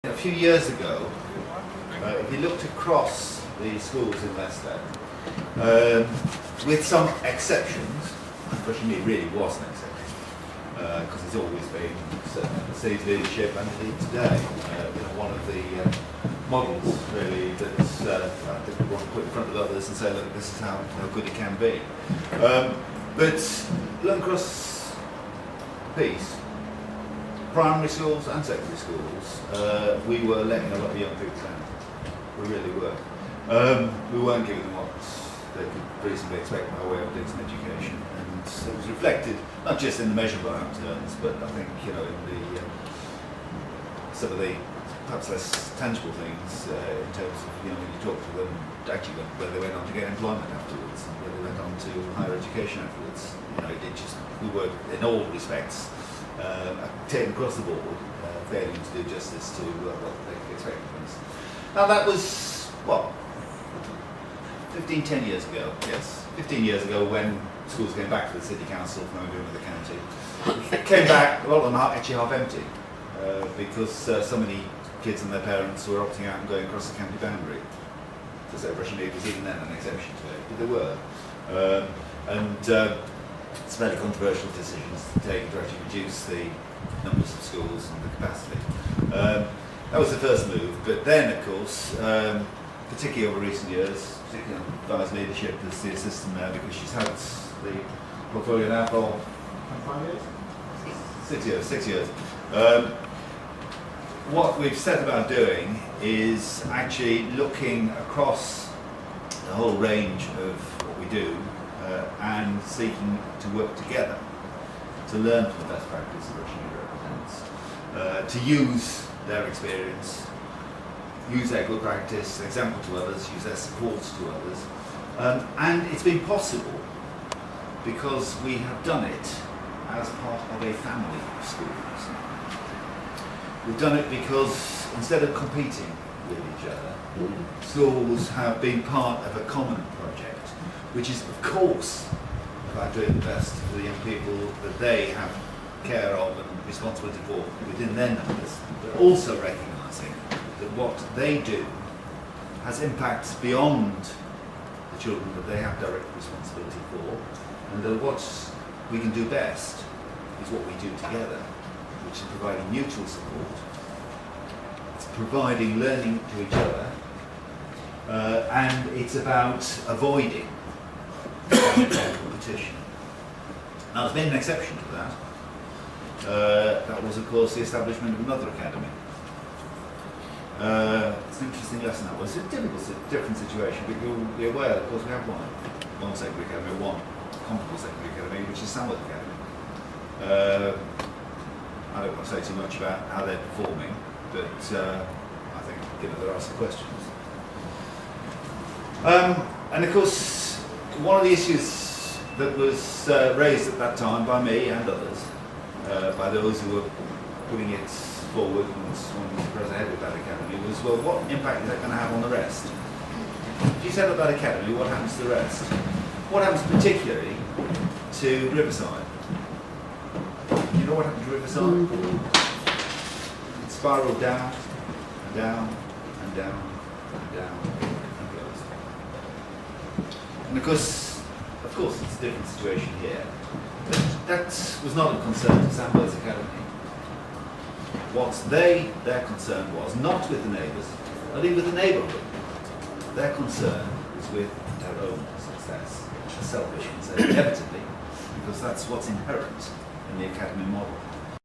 A few years ago, if you looked across the schools in Leicester, with some exceptions, unfortunately it really was an exception, because it's always been Steve's leadership and indeed today, one of the models really that I think we want to put in front of others and say, look, this is how good it can be. But looking across the piece, primary schools and secondary schools, we were letting a lot of young people down. We really were. We weren't giving them what they could reasonably expect by way of decent education, and it was reflected not just in the measurable outturns, but I think in the some of the perhaps less tangible things in terms of when you talk to them, actually whether they went on to get employment afterwards, and whether they went on to higher education afterwards. We were in all respects. Taken across the board, failing to do justice to what they could expect from us. Now that was, 10 years ago, yes. 15 years ago when schools came back to the City Council from over the county. It came back, a lot of them actually half empty, because so many kids and their parents were opting out and going across the county boundary. So Russian League was even then an exception to it, but there were. It's fairly controversial decisions to take to actually reduce the numbers of schools and the capacity. That was the first move, but then of course, particularly over recent years, particularly under Di's leadership as the assistant mayor, because she's had the portfolio now for 5 years? 6 years. What we've set about doing is actually looking across the whole range of what we do, and seeking to work together to learn from the best practice that Russian represents, to use their experience, use their good practice, example to others, use their support to others. And it's been possible because we have done it as part of a family of schools. We've done it because instead of competing with each other, schools have been part of a common project, which is, of course, about doing the best for the young people that they have care of and responsibility for within their numbers, but also recognising that what they do has impacts beyond the children that they have direct responsibility for, and that what we can do best is what we do together, which is providing mutual support, it's providing learning to each other, and it's about avoiding competition. Now there's been an exception to that. That was of course the establishment of another academy. It's an interesting lesson that was. It's a different situation, but you'll be aware of course we have one secondary academy, one comparable secondary academy, which is Samworth Academy. I don't want to say too much about how they're performing, but I think there are some questions. And of course, one of the issues that was raised at that time by me and others, by those who were putting it forward and wanting to press ahead with that academy, was, well, what impact is that going to have on the rest? If you set up that academy, what happens to the rest? What happens particularly to Riverside? You know what happened to Riverside? It spiraled down and down and down and down and closed. And of course, it's a different situation here. But that was not a concern to Samworth Academy. What their concern was, not with the neighbours, not even with the neighbourhood. Their concern was with their own success. A selfish concern, inevitably, because that's what's inherent in the academy model.